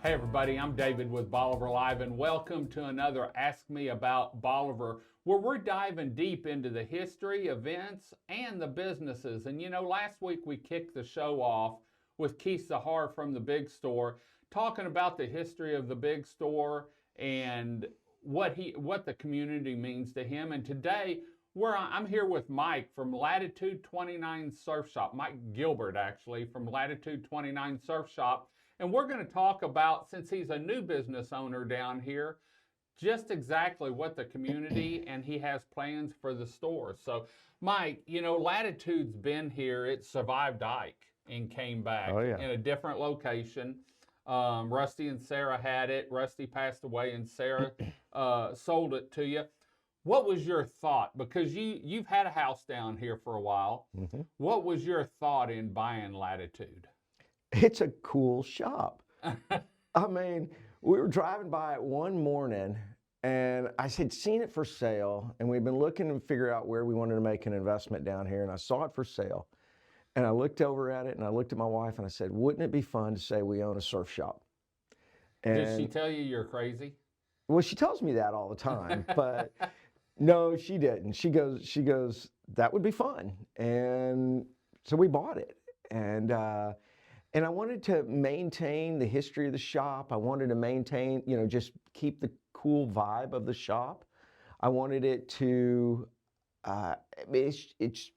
Hey everybody, I'm David with Bolivar Live, and welcome to another Ask Me About Bolivar, where we're diving deep into the history, events, and the businesses. And you know, last week we kicked the show off with Keith Zahar from the Big Store, talking about the history of the Big Store and what the community means to him. And today I'm here with Mike from Latitude 29 Surf Shop, Mike Gilbert actually from Latitude 29 Surf Shop. And we're going to talk about, since he's a new business owner down here, just exactly what the community and he has plans for the store. So, Mike, you know, Latitude's been here. It survived Ike and came back in a different location. Rusty and Sarah had it. Rusty passed away and Sarah sold it to you. What was your thought? Because you've had a house down here for a while. Mm-hmm. What was your thought in buying Latitude? It's a cool shop. I mean, we were driving by it one morning and I had seen it for sale and we've been looking to figure out where we wanted to make an investment down here, and I saw it for sale. And I looked over at it and I looked at my wife and I said, wouldn't it be fun to say we own a surf shop? And did she tell you you're crazy? Well, she tells me that all the time, but no, she didn't. She goes, that would be fun. And so we bought it. And I wanted to maintain the history of the shop. I wanted to maintain, you know, just keep the cool vibe of the shop. I wanted it to, it's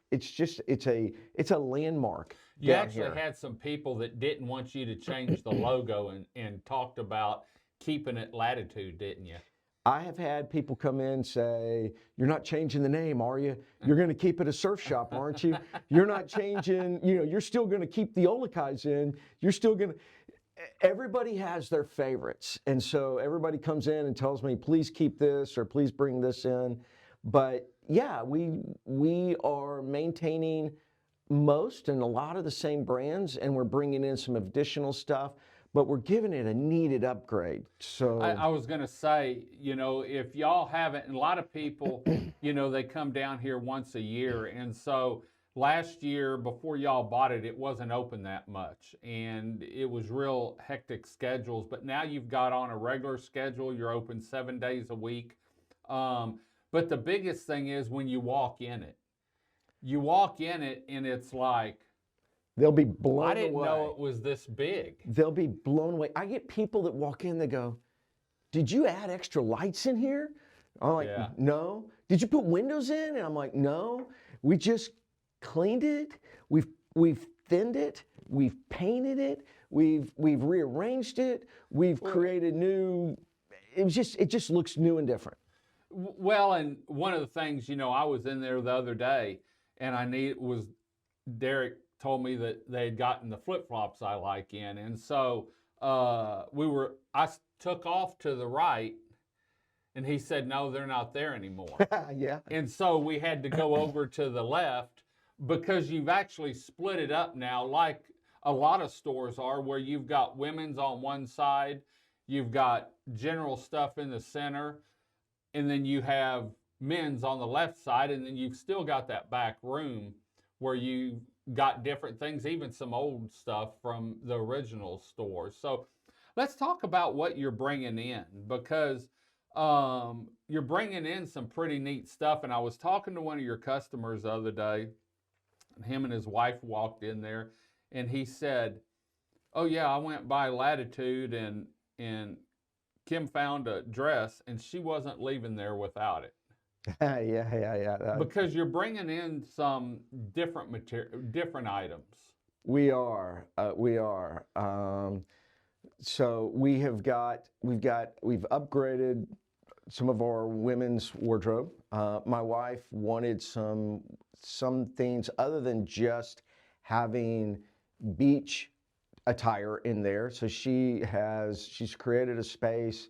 a landmark. You actually had some people that didn't want you to change the logo and talked about keeping it Latitude, didn't you? I have had people come in and say, you're not changing the name, are you? You're going to keep it a surf shop, aren't you? You're not changing, you know, you're still going to keep the Olakais in. You're still going to, everybody has their favorites. And so everybody comes in and tells me, please keep this or please bring this in. But yeah, we are maintaining most and a lot of the same brands, and we're bringing in some additional stuff, but we're giving it a needed upgrade. So I was going to say, you know, if y'all haven't, and a lot of people, you know, they come down here once a year. And so last year, before y'all bought it, it wasn't open that much. And it was real hectic schedules. But now you've got on a regular schedule. You're open 7 days a week. But the biggest thing is when you walk in it. You walk in it and it's like, they'll be blown away. I didn't know it was this big. They'll be blown away. I get people that walk in, they go, did you add extra lights in here? I'm like, no. Did you put windows in? And I'm like, no. We just cleaned it. We've thinned it. We've painted it. We've rearranged it. We've created new, it just looks new and different. Well, and one of the things, you know, I was in there the other day and Derek told me that they had gotten the flip-flops I like in. And so I took off to the right and he said, no, they're not there anymore. Yeah. And so we had to go over to the left because you've actually split it up now like a lot of stores are, where you've got women's on one side, you've got general stuff in the center, and then you have men's on the left side, and then you've still got that back room where you got different things, even some old stuff from the original store. So let's talk about what you're bringing in, because you're bringing in some pretty neat stuff. And I was talking to one of your customers the other day, and him and his wife walked in there, and he said, oh yeah, I went by Latitude and Kim found a dress and she wasn't leaving there without it. Yeah. Because you're bringing in some different different items. We are. So we've upgraded some of our women's wardrobe. My wife wanted some things other than just having beach attire in there. So she's created a space.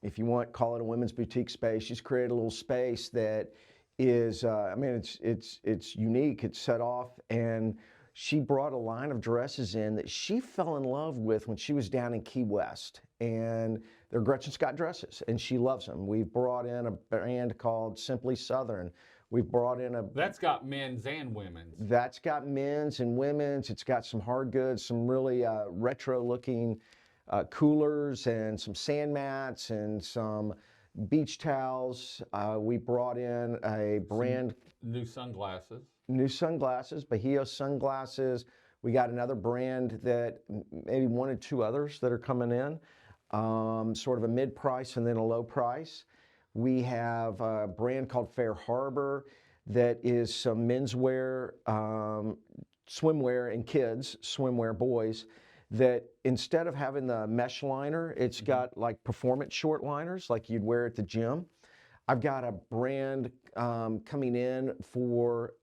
If you want, call it a women's boutique space. She's created a little space that is, I mean, it's unique. It's set off, and she brought a line of dresses in that she fell in love with when she was down in Key West, and they're Gretchen Scott dresses, and she loves them. We've brought in a brand called Simply Southern. We've brought in That's got men's and women's. That's got men's and women's. It's got some hard goods, some really retro-looking coolers and some sand mats and some beach towels. We brought in a brand New sunglasses. Bahio sunglasses. We got another brand that maybe one or two others that are coming in, sort of a mid price and then a low price. We have a brand called Fair Harbor that is some menswear, swimwear, and kids swimwear, boys, that instead of having the mesh liner, it's got like performance short liners like you'd wear at the gym. I've got a brand coming in for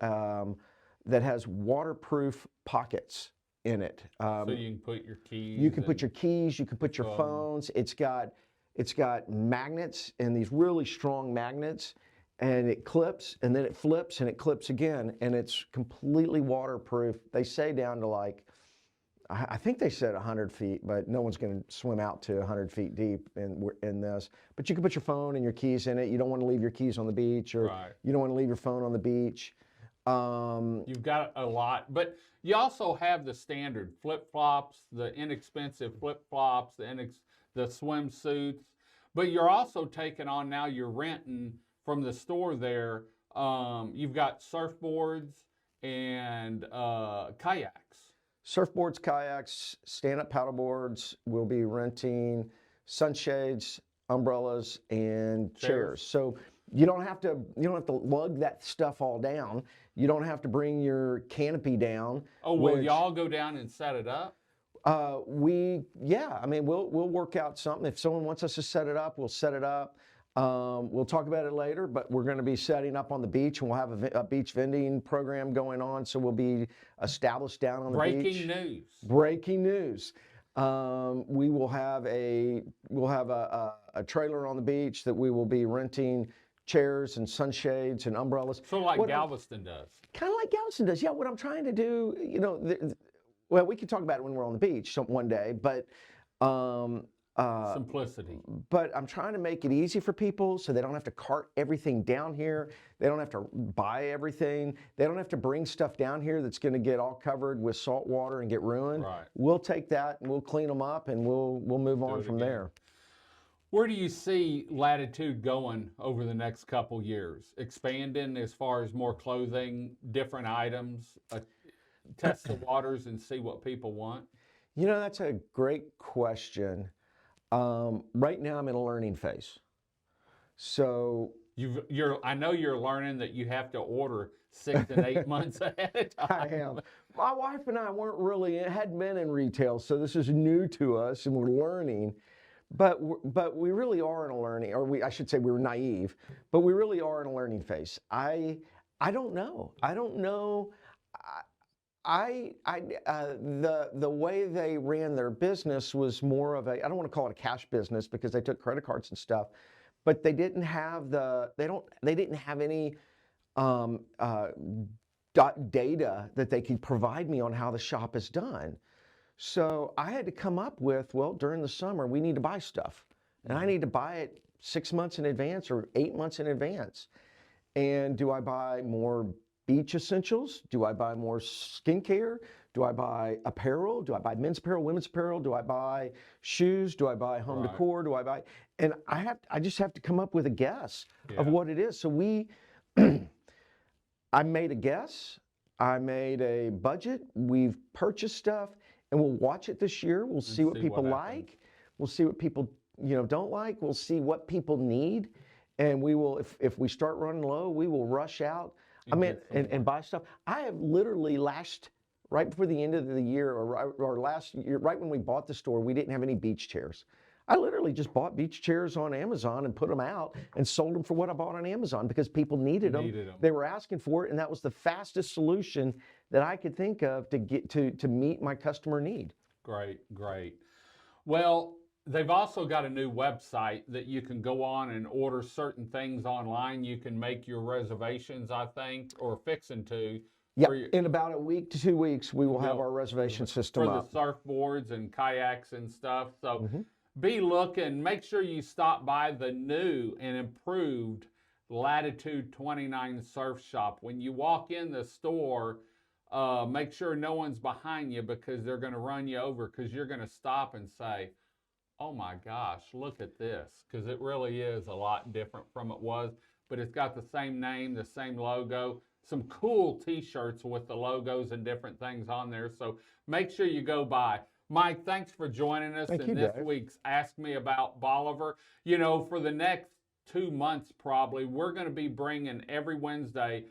that has waterproof pockets in it. So you can put your keys. You can put your keys. You can put your phones. It's got magnets and these really strong magnets, and it clips and then it flips and it clips again, and it's completely waterproof. They say down to like, I think they said 100 feet, but no one's going to swim out to 100 feet deep in this. But you can put your phone and your keys in it. You don't want to leave your keys on the beach, or you don't want to leave your phone on the beach. You've got a lot, but you also have the standard flip-flops, the inexpensive flip-flops, the swimsuits. But you're also taking on now, you're renting from the store there. You've got surfboards and kayaks. Surfboards, kayaks, stand-up paddleboards. We'll be renting sunshades, umbrellas, and chairs. So you don't have to lug that stuff all down. You don't have to bring your canopy down. Oh, will y'all go down and set it up? Yeah. I mean, we'll work out something. If someone wants us to set it up, we'll set it up. We'll talk about it later, but we're going to be setting up on the beach, and we'll have a beach vending program going on. So we'll be established down on the beach. Breaking news. We will have a trailer on the beach that we will be renting chairs and sunshades and umbrellas. So like Galveston does. Kind of like Galveston does. Yeah. What I'm trying to do, well, we can talk about it when we're on the beach one day, but simplicity. But I'm trying to make it easy for people so they don't have to cart everything down here. They don't have to buy everything. They don't have to bring stuff down here that's going to get all covered with salt water and get ruined. Right. We'll take that and we'll clean them up, and we'll move on from there. Where do you see Latitude going over the next couple years? Expanding as far as more clothing, different items, test the waters and see what people want? That's a great question. Right now I'm in a learning phase. So I know you're learning that you have to order 6 and 8 months ahead of time. I am. My wife and I hadn't been in retail, so this is new to us and we're learning. But we really are in a learning, I should say we were naive, but we really are in a learning phase. I don't know. The way they ran their business was more of I don't want to call it a cash business because they took credit cards and stuff, but they didn't have any data that they could provide me on how the shop is done. So I had to come up with, well, during the summer, we need to buy stuff. And I need to buy it 6 months in advance or 8 months in advance. And do I buy more beach essentials? Do I buy more skincare? Do I buy apparel? Do I buy men's apparel, women's apparel? Do I buy shoes? Do I buy home decor? Do I buy? And I just have to come up with a guess of what it is. So I made a guess. I made a budget. We've purchased stuff. And we'll watch it this year. We'll see what people like. We'll see what people don't like. We'll see what people need, and we will. If we start running low, we will rush out. And buy stuff. I have literally right before the end of the year or last year, right when we bought the store, we didn't have any beach chairs. I literally just bought beach chairs on Amazon and put them out and sold them for what I bought on Amazon because people needed them. They were asking for it, and that was the fastest solution that I could think of to meet my customer need. Great. Well, they've also got a new website that you can go on and order certain things online. You can make your reservations, I think, or fixing to. Yeah, in about a week to 2 weeks, we will have our reservation system up. For the surfboards and kayaks and stuff. So be looking. Make sure you stop by the new and improved Latitude 29 Surf Shop. When you walk in the store, make sure no one's behind you because they're going to run you over because you're going to stop and say, Oh my gosh, look at this, because it really is a lot different from it was, but it's got the same name, the same logo, some cool t-shirts with the logos and different things on there. So make sure you go by. Mike, thanks for joining us Thank in you, this Dave. week's Ask Me About Bolivar. You know, for the next 2 months probably, we're going to be bringing every Wednesday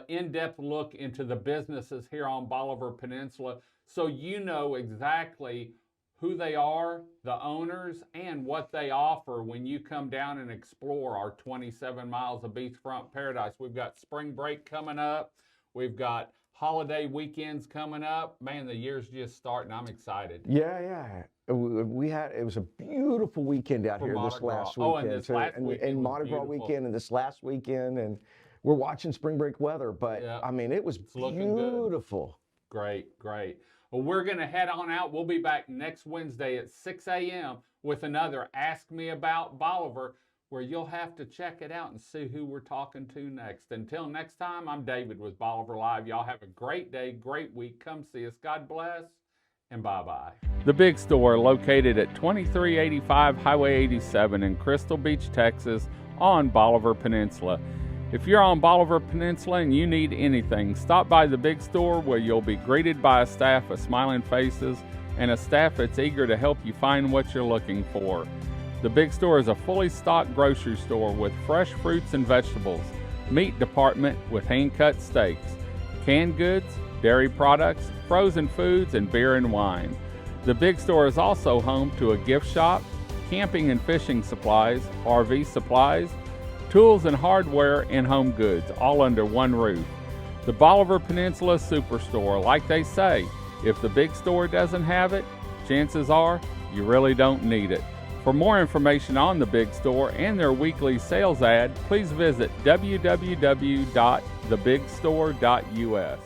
in-depth look into the businesses here on Bolivar Peninsula, so you know exactly who they are, the owners, and what they offer when you come down and explore our 27 miles of beachfront paradise. We've got spring break coming up. We've got holiday weekends coming up. Man, the year's just starting. I'm excited. Yeah. It was a beautiful weekend out here this last weekend. Oh, and this last weekend and was Mardi Gras beautiful. weekend and this last weekend, and we're watching spring break weather. But Yeah, I mean, it was beautiful. Great, great. Well, we're going to head on out. We'll be back next Wednesday at 6 a.m. with another Ask Me About Bolivar, where you'll have to check it out and see who we're talking to next. Until next time, I'm David with Bolivar Live. Y'all have a great day, great week. Come see us. God bless, and bye-bye. The Big Store, located at 2385 Highway 87 in Crystal Beach, Texas, on Bolivar Peninsula. If you're on Bolivar Peninsula and you need anything, stop by the Big Store, where you'll be greeted by a staff of smiling faces and a staff that's eager to help you find what you're looking for. The Big Store is a fully stocked grocery store with fresh fruits and vegetables, meat department with hand-cut steaks, canned goods, dairy products, frozen foods, and beer and wine. The Big Store is also home to a gift shop, camping and fishing supplies, RV supplies, tools and hardware, and home goods, all under one roof. The Bolivar Peninsula Superstore, like they say, if the Big Store doesn't have it, chances are you really don't need it. For more information on the Big Store and their weekly sales ad, please visit www.thebigstore.us.